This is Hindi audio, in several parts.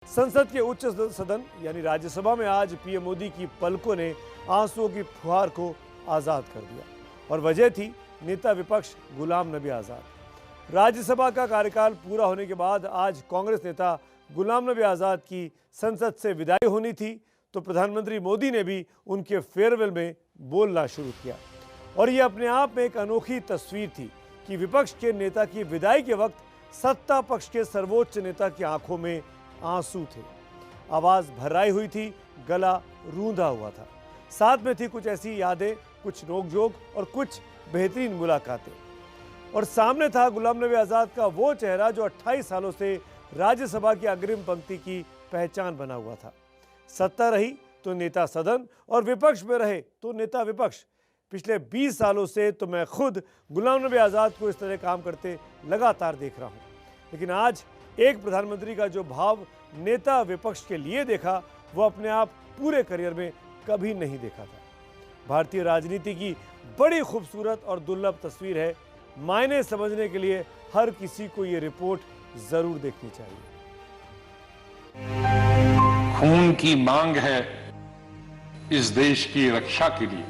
संसद के उच्च सदन यानी राज्यसभा में आज पीएम मोदी की पलकों ने आंसुओं की फुहार को आजाद कर दिया और वजह थी नेता विपक्ष गुलाम नबी आजाद। राज्यसभा का कार्यकाल पूरा होने के बाद आज कांग्रेस नेता गुलाम नबी आजाद की संसद से विदाई होनी थी, तो प्रधानमंत्री मोदी ने भी उनके फेयरवेल में बोलना शुरू किया और ये अपने आप में एक अनोखी तस्वीर थी कि विपक्ष के नेता की विदाई के वक्त सत्ता पक्ष के सर्वोच्च नेता की आंखों में आंसू थे, आवाज भर्राई हुई थी, गला रूंधा हुआ था। साथ में थी कुछ ऐसी यादें, कुछ नोकझोंक और कुछ बेहतरीन मुलाकातें। और सामने था गुलाम नबी आजाद का वो चेहरा जो 28 सालों से राज्यसभा की अग्रिम पंक्ति की पहचान बना हुआ था। सत्ता रही तो नेता सदन और विपक्ष में रहे तो नेता विपक्ष। पिछले 20 सालों से तो मैं खुद गुलाम नबी आजाद को इस तरह काम करते लगातार देख रहा हूं, लेकिन आज एक प्रधानमंत्री का जो भाव नेता विपक्ष के लिए देखा वो अपने आप पूरे करियर में कभी नहीं देखा था। भारतीय राजनीति की बड़ी खूबसूरत और दुर्लभ तस्वीर है। मायने समझने के लिए हर किसी को ये रिपोर्ट जरूर देखनी चाहिए। खून की मांग है इस देश की रक्षा के लिए,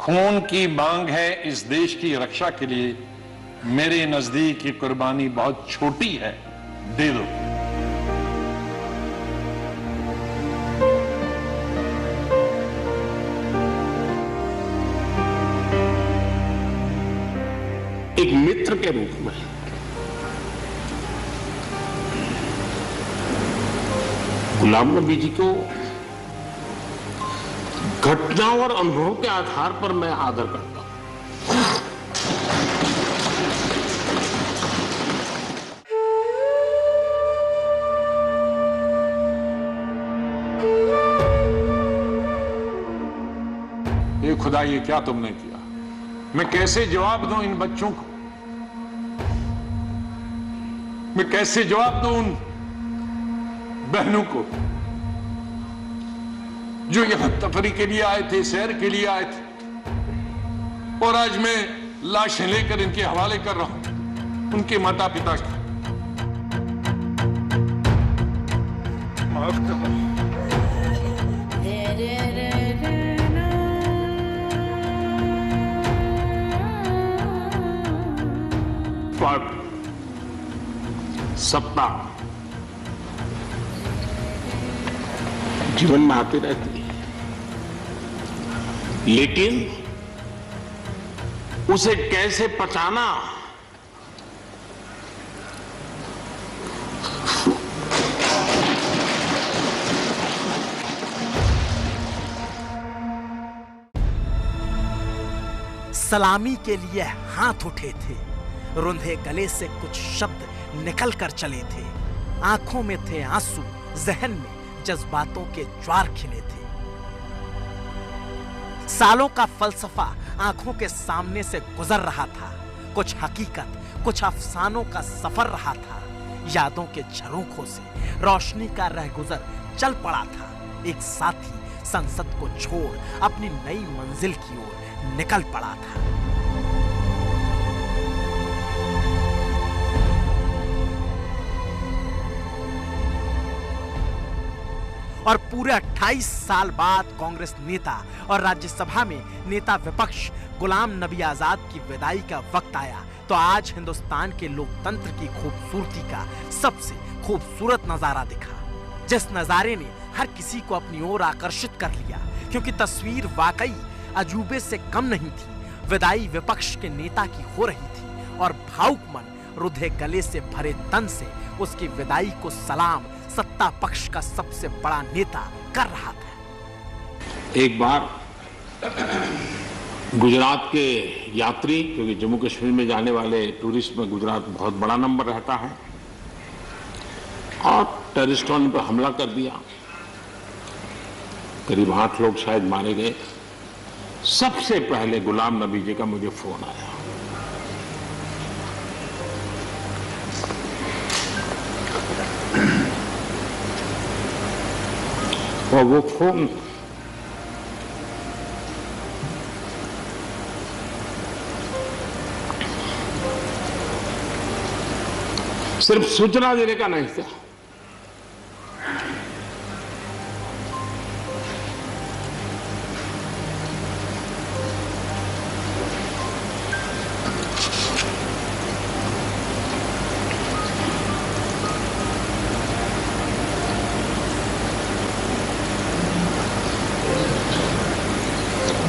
खून की मांग है इस देश की रक्षा के लिए। मेरे नजदीक ये कुर्बानी बहुत छोटी है, दे दो। एक मित्र के रूप में गुलाम नबी जी को घटना और अनुभव के आधार पर मैं आदर करता हूं। ये खुदा, ये क्या तुमने किया? मैं कैसे जवाब दूं इन बच्चों को? मैं कैसे जवाब दूं उन बहनों को जो यहां तफरी के लिए आए थे, सैर के लिए आए थे, और आज मैं लाशें लेकर इनके हवाले कर रहा हूं उनके माता पिता की। माफ करो। पर सत्ता जीवन में आती रहती है, लेकिन उसे कैसे पचाना, सलामी के लिए हाथ उठे थे, रुंधे गले से कुछ शब्द निकल कर चले थे, आंखों में थे आंसू, जहन में जज्बातों के ज्वार खिले थे। सालों का फलसफा आंखों के सामने से गुजर रहा था, कुछ हकीकत, कुछ अफसानों का सफर रहा था। यादों के झरोखों से रोशनी का रहगुजर चल पड़ा था। एक साथी संसद को छोड़ अपनी नई मंजिल की ओर निकल पड़ा था। और पूरे 28 साल बाद कांग्रेस नेता और राज्यसभा में नेता विपक्ष गुलाम नबी आजाद की विदाई का वक्त आया तो आज हिंदुस्तान के लोकतंत्र की खूबसूरती का सबसे खूबसूरत नजारा दिखा, जिस नजारे ने हर किसी को अपनी ओर आकर्षित कर लिया, क्योंकि तस्वीर वाकई अजूबे से कम नहीं थी। विदाई विपक्ष के नेता की हो रही थी और भावुक मन रुधे गले से भरे तन से उसकी विदाई को सलाम सत्ता पक्ष का सबसे बड़ा नेता कर रहा था। एक बार गुजरात के यात्री, क्योंकि जम्मू कश्मीर में जाने वाले टूरिस्ट में गुजरात बहुत बड़ा नंबर रहता है, और टेररिस्टों ने पर हमला कर दिया, करीब 8 लोग शायद मारे गए। सबसे पहले गुलाम नबी जी का मुझे फोन आया। और वो फोन सिर्फ सूचना देने का नहीं था,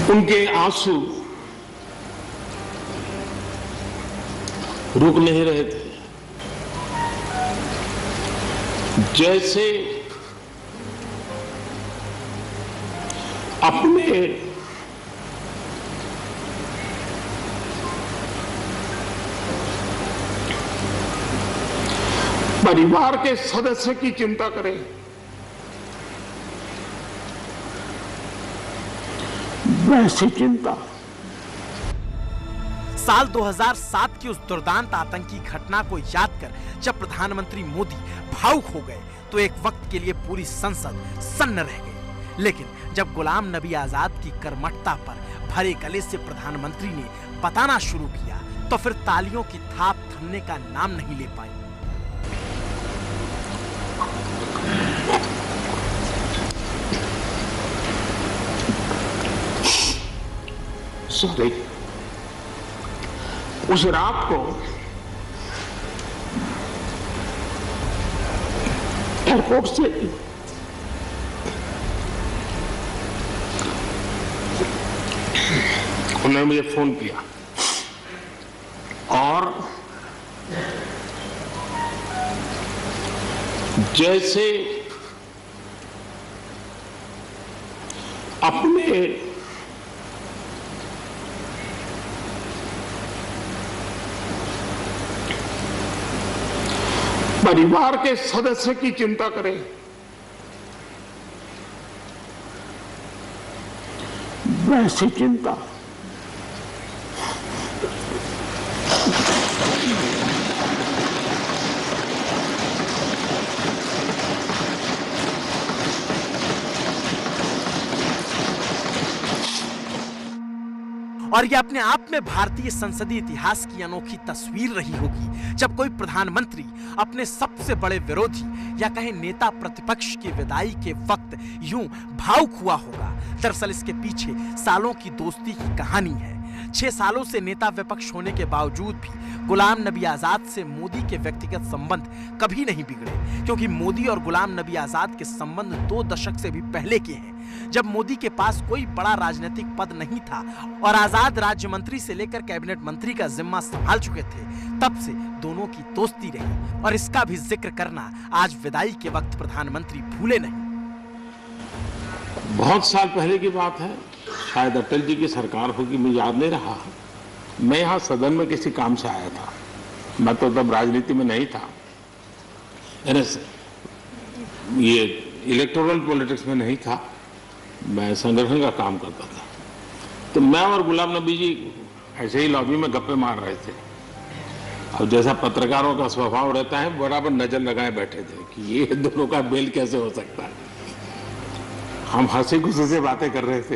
उनके आंसू रुक नहीं रहे थे। जैसे अपने परिवार के सदस्य की चिंता करें, वैसी चिंता। साल 2007 की उस दुर्दांत आतंकी घटना को याद कर जब प्रधानमंत्री मोदी भावुक हो गए तो एक वक्त के लिए पूरी संसद सन्न रह गई। लेकिन जब गुलाम नबी आजाद की कर्मठता पर भरे गले से प्रधानमंत्री ने बताना शुरू किया तो फिर तालियों की थाप थमने का नाम नहीं ले पाई। सॉरी, उस रात को एयरपोर्ट से उन्होंने मुझे फोन किया और जैसे अपने परिवार के सदस्य की चिंता करें, वैसी चिंता। और यह अपने आप में भारतीय संसदीय इतिहास की अनोखी तस्वीर रही होगी जब कोई प्रधानमंत्री अपने सबसे बड़े विरोधी या कहें नेता प्रतिपक्ष की विदाई के वक्त यूं भावुक हुआ होगा। दरअसल इसके पीछे सालों की दोस्ती की कहानी है। 6 सालों से नेता विपक्ष होने के बावजूद भी गुलाम नबी आजाद से मोदी के व्यक्तिगत संबंध कभी नहीं बिगड़े, क्योंकि मोदी और गुलाम नबी आजाद के संबंध 2 दशक से भी पहले के हैं, जब मोदी के पास कोई बड़ा राजनीतिक पद नहीं था और आजाद राज्य मंत्री से लेकर कैबिनेट मंत्री का जिम्मा संभाल चुके थे। तब से दोनों की दोस्ती रही और इसका भी जिक्र करना आज विदाई के वक्त प्रधानमंत्री भूले नहीं। बहुत साल पहले की बात है, शायद अटल जी की सरकार होगी, मुझे याद नहीं रहा। मैं यहाँ सदन में किसी काम से आया था, मैं तो तब राजनीति में नहीं था, ये इलेक्टोरल पॉलिटिक्स में नहीं था, मैं संगठन का काम करता था। तो मैं और गुलाम नबी जी ऐसे ही लॉबी में गप्पे मार रहे थे। अब जैसा पत्रकारों का स्वभाव रहता है, बराबर नजर लगाए बैठे थे कि ये दोनों का मेल कैसे हो सकता है। हम हंसी खुशी से बातें कर रहे थे,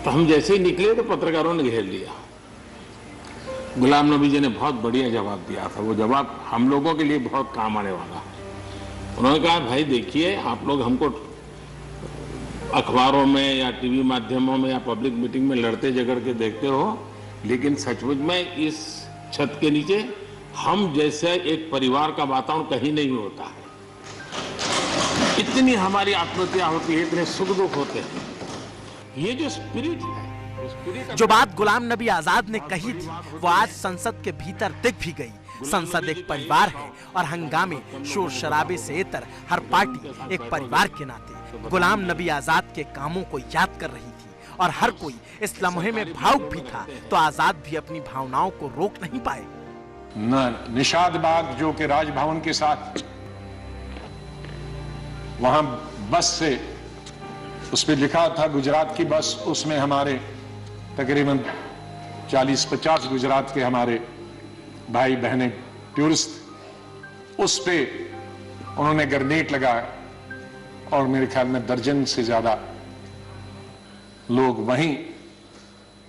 तो हम जैसे ही निकले तो पत्रकारों ने घेर लिया। गुलाम नबी जी ने बहुत बढ़िया जवाब दिया था, वो जवाब हम लोगों के लिए बहुत काम आने वाला है। उन्होंने कहा, भाई देखिए, आप लोग हमको अखबारों में या टीवी माध्यमों में या पब्लिक मीटिंग में लड़ते झगड़ के देखते हो, लेकिन सचमुच में इस छत के नीचे हम जैसे एक परिवार का वातावरण कहीं नहीं होता है। इतनी हमारी आत्महत्या होती है, इतने सुख दुख होते हैं। ये जो स्पिरिट है, जो बात गुलाम नबी आजाद ने कही थी वो आज संसद के भीतर दिख भी गई। संसद एक परिवार है और हंगामे शोर शराबे से इतर हर पार्टी एक परिवार के नाते गुलाम नबी आजाद के कामों को याद कर रही थी और हर कोई इस लम्हे में भावुक भी था, तो आजाद भी अपनी भावनाओं को रोक नहीं पाए। निषाद बाग जो कि राजभवन के साथ वहां बस से उस पर लिखा था गुजरात की बस, उसमें हमारे तकरीबन 40-50 गुजरात के हमारे भाई बहनें टूरिस्ट, उस पे उन्होंने ग्रेनेड लगाया और मेरे ख्याल में दर्जन से ज्यादा लोग वहीं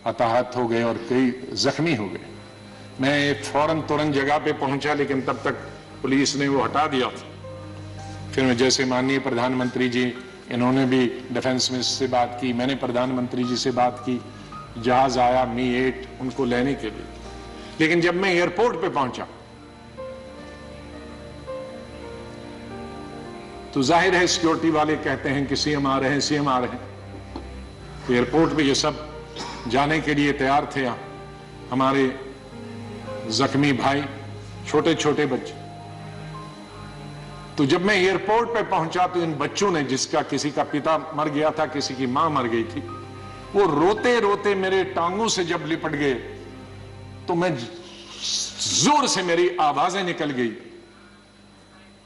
हताहत हो गए और कई जख्मी हो गए। मैं फौरन तुरंत जगह पे पहुंचा, लेकिन तब तक पुलिस ने वो हटा दिया था। फिर जैसे माननीय प्रधानमंत्री जी, इन्होंने भी डिफेंस मिनिस्टर से बात की, मैंने प्रधानमंत्री जी से बात की, जहाज आया मी-8 उनको लेने के लिए। लेकिन जब मैं एयरपोर्ट पे पहुंचा तो जाहिर है सिक्योरिटी वाले कहते हैं कि सीएम आ रहे हैं, सीएम आ रहे हैं। तो एयरपोर्ट पे ये सब जाने के लिए तैयार थे। हमारे जख्मी भाई, छोटे छोटे बच्चे। तो जब मैं एयरपोर्ट पे पहुंचा तो इन बच्चों ने, जिसका किसी का पिता मर गया था, किसी की मां मर गई थी, वो रोते रोते मेरे टांगों से जब लिपट गए तो मैं जोर से मेरी आवाजें निकल गई,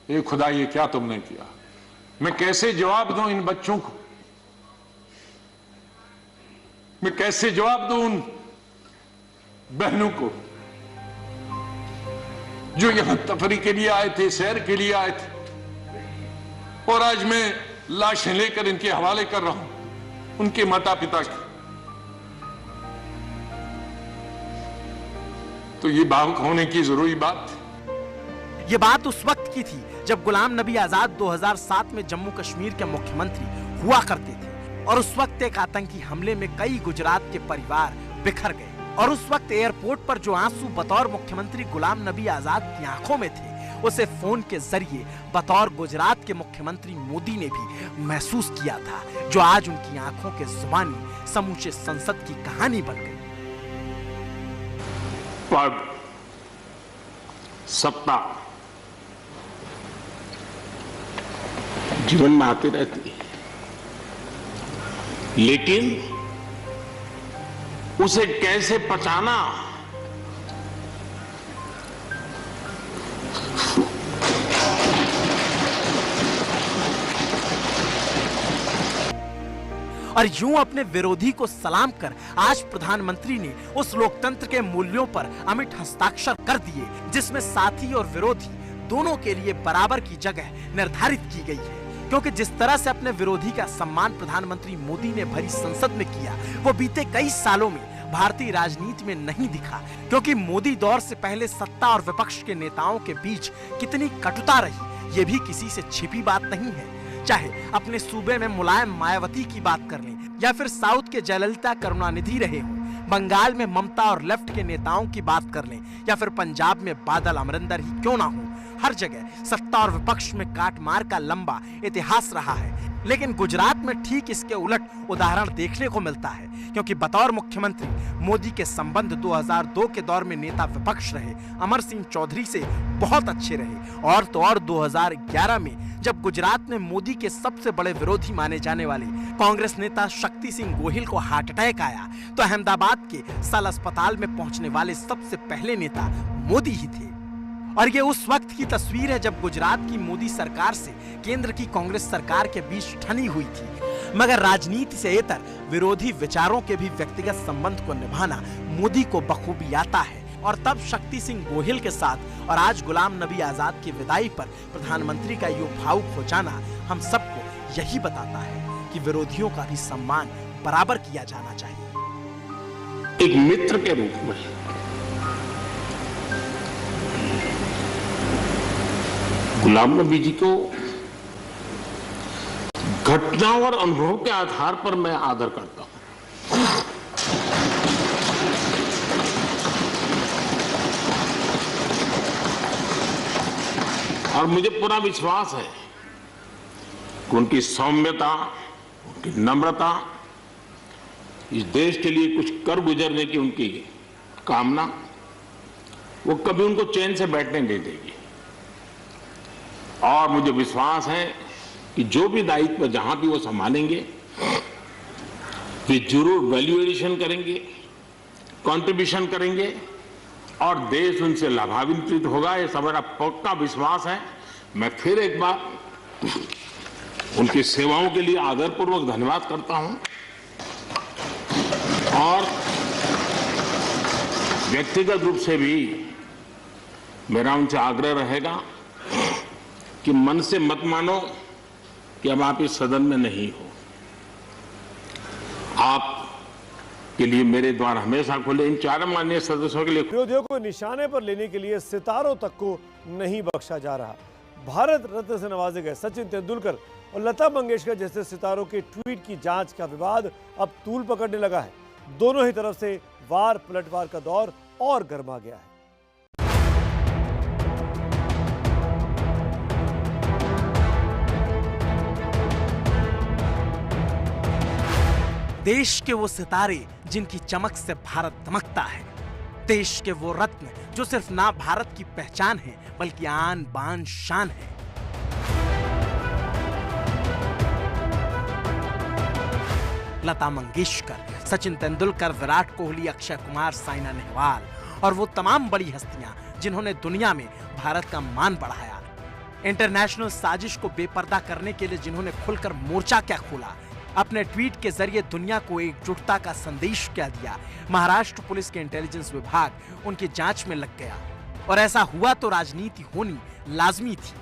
ए खुदा ये क्या तुमने किया। मैं कैसे जवाब दूं इन बच्चों को, मैं कैसे जवाब दूं उन बहनों को जो यहां तफरी के लिए आए थे, सैर के लिए आए थे, और आज मैं लाशें लेकर इनके हवाले कर रहा हूं उनके माता पिता के। तो ये भावुक होने की जरूरी बात। ये बात उस वक्त की थी जब गुलाम नबी आजाद 2007 में जम्मू कश्मीर के मुख्यमंत्री हुआ करते थे, और उस वक्त एक आतंकी हमले में कई गुजरात के परिवार बिखर गए, और उस वक्त एयरपोर्ट पर जो आंसू बतौर मुख्यमंत्री गुलाम नबी आजाद की आंखों में थे, उसे फोन के जरिए बतौर गुजरात के मुख्यमंत्री मोदी ने भी महसूस किया था, जो आज उनकी आंखों के जुबानी समूचे संसद की कहानी बन गई। पद, सत्ता जीवन में आती रहती है, लेकिन उसे कैसे पचाना, और यूं अपने विरोधी को सलाम कर आज प्रधानमंत्री ने उस लोकतंत्र के मूल्यों पर अमिट हस्ताक्षर कर दिए जिसमें साथी और विरोधी दोनों के लिए बराबर की जगह निर्धारित की गई है। क्योंकि जिस तरह से अपने विरोधी का सम्मान प्रधानमंत्री मोदी ने भरी संसद में किया, वो बीते कई सालों में भारतीय राजनीति में नहीं दिखा। क्योंकि मोदी दौर से पहले सत्ता और विपक्ष के नेताओं के बीच कितनी कटुता रही, ये भी किसी से छिपी बात नहीं है। चाहे अपने सूबे में मुलायम मायावती की बात कर लें, या फिर साउथ के जयललिता करुणानिधि रहे हों, बंगाल में ममता और लेफ्ट के नेताओं की बात कर लें, या फिर पंजाब में बादल अमरिंदर ही क्यों ना हो, हर जगह सत्ता और विपक्ष में काटमार का लंबा इतिहास रहा है। लेकिन गुजरात में ठीक इसके उलट उदाहरण देखने को मिलता है, क्योंकि बतौर मुख्यमंत्री मोदी के संबंध 2002 के दौर में नेता विपक्ष रहे अमर सिंह चौधरी से बहुत अच्छे रहे, और तो और 2011 में जब गुजरात में मोदी के सबसे बड़े विरोधी माने जाने वाले कांग्रेस नेता शक्ति सिंह गोहिल को हार्ट अटैक आया, तो अहमदाबाद के साल अस्पताल में पहुंचने वाले सबसे पहले नेता मोदी ही थे। और ये उस वक्त की तस्वीर है जब गुजरात की मोदी सरकार से केंद्र की कांग्रेस सरकार के बीच ठनी हुई थी। मगर राजनीति से इतर विरोधी विचारों के भी व्यक्तिगत संबंध को निभाना मोदी को बखूबी आता है। और तब शक्ति सिंह गोहिल के साथ और आज गुलाम नबी आजाद की विदाई पर प्रधानमंत्री का यूं भावुक हो जाना हम सबको यही बताता है कि विरोधियों का भी सम्मान बराबर किया जाना चाहिए। एक मित्र के रूप में गुलाम नबी जी को घटना और अनुभव के आधार पर मैं आदर करता हूं। और मुझे पूरा विश्वास है कि उनकी सौम्यता, उनकी नम्रता, इस देश के लिए कुछ कर गुजरने की उनकी कामना, वो कभी उनको चैन से बैठने नहीं देगी। और मुझे विश्वास है कि जो भी दायित्व जहां भी वो संभालेंगे, वे जरूर वैल्यू एडिशन करेंगे, कंट्रीब्यूशन करेंगे, और देश उनसे लाभान्वित होगा। ये सब मेरा पक्का विश्वास है। मैं फिर एक बार उनकी सेवाओं के लिए आदरपूर्वक धन्यवाद करता हूं, और व्यक्तिगत रूप से भी मेरा उनसे आग्रह रहेगा कि मन से मत मानो कि अब आप इस सदन में नहीं हो। आप के लिए मेरे द्वार हमेशा खुले। इन चारों माननीय सदस्यों के लिए विरोधियों को निशाने पर लेने के लिए सितारों तक को नहीं बख्शा जा रहा। भारत रत्न से नवाजे गए सचिन तेंदुलकर और लता मंगेशकर जैसे सितारों के ट्वीट की जांच का विवाद अब तूल पकड़ने लगा है। दोनों ही तरफ से वार पलटवार का दौर और गर्मा गया है। देश के वो सितारे जिनकी चमक से भारत दमकता है, देश के वो रत्न जो सिर्फ ना भारत की पहचान है बल्कि आन बान शान है। लता मंगेशकर, सचिन तेंदुलकर, विराट कोहली, अक्षय कुमार, साइना नेहवाल और वो तमाम बड़ी हस्तियां जिन्होंने दुनिया में भारत का मान बढ़ाया। इंटरनेशनल साजिश को बेपर्दा करने के लिए जिन्होंने खुलकर मोर्चा क्या खोला, अपने ट्वीट के जरिए दुनिया को एकजुटता का संदेश क्या दिया। महाराष्ट्र पुलिस के इंटेलिजेंस विभाग उनकी जांच में लग गया और ऐसा हुआ तो राजनीति होनी लाजमी थी।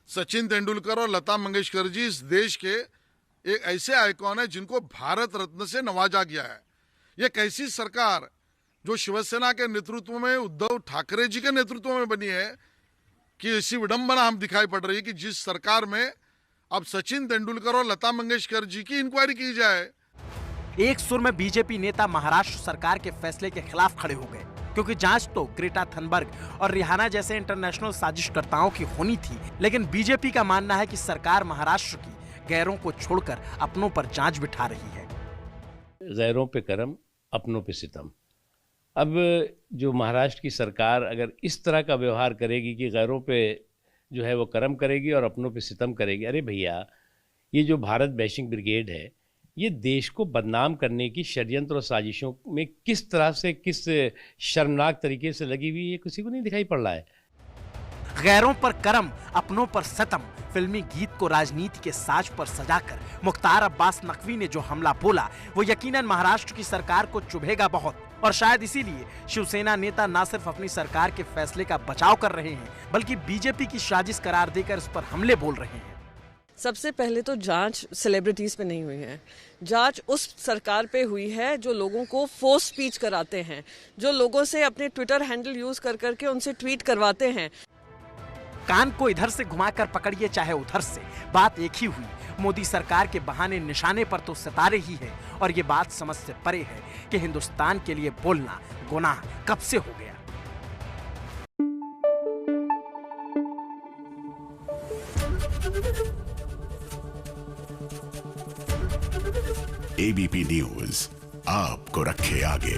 सचिन तेंदुलकर और लता मंगेशकर जी इस देश के एक ऐसे आइकॉन है जिनको भारत रत्न से नवाजा गया है। ये कैसी सरकार जो शिवसेना के नेतृत्व में, उद्धव ठाकरे जी के नेतृत्व में बनी है कि ऐसी विडंबना हम दिखाई पड़ रही है कि जिस सरकार में अब सचिन तेंदुलकर और लता मंगेशकर जी की इंक्वायरी की जाए। एक सुर में बीजेपी नेता महाराष्ट्र सरकार के फैसले के खिलाफ खड़े हो गए, क्योंकि जांच तो ग्रेटा थनबर्ग और रिहाना जैसे इंटरनेशनल साजिशकर्ताओं की होनी थी। लेकिन बीजेपी का मानना है कि सरकार महाराष्ट्र की गैरों को छोड़कर अपनों पर जांच बिठा रही है। गैरों पे करम, अपनों पे सितम। अब जो महाराष्ट्र की सरकार अगर इस तरह का व्यवहार करेगी कि गैरों पे जो है वो करम करेगी और अपनों पे सितम करेगी, अरे भैया, ये जो भारत बैशिंग ब्रिगेड है ये देश को बदनाम करने की षड्यंत्र और साजिशों में किस तरह से, किस शर्मनाक तरीके से लगी हुई है, किसी को नहीं दिखाई पड़ रहा है। गैरों पर करम, अपनों पर सितम फिल्मी गीत को राजनीति के साज पर सजाकर मुख्तार अब्बास नकवी ने जो हमला बोला वो यकीनन महाराष्ट्र की सरकार को चुभेगा बहुत। और शायद इसीलिए शिवसेना नेता न सिर्फ अपनी सरकार के फैसले का बचाव कर रहे हैं बल्कि बीजेपी की साजिश करार देकर इस पर हमले बोल रहे हैं। सबसे पहले तो जांच सेलिब्रिटीज पे नहीं हुई है, जांच उस सरकार पे हुई है जो लोगों को फोर्स स्पीच कराते हैं, जो लोगों से अपने ट्विटर हैंडल यूज कर करके उनसे ट्वीट करवाते हैं। कान को इधर से घुमाकर पकड़िए चाहे उधर से, बात एक ही हुई। मोदी सरकार के बहाने निशाने पर तो सितारे ही है और ये बात समझ से परे है कि हिंदुस्तान के लिए बोलना गुनाह कब से हो गया। एबीपी न्यूज आपको रखे आगे।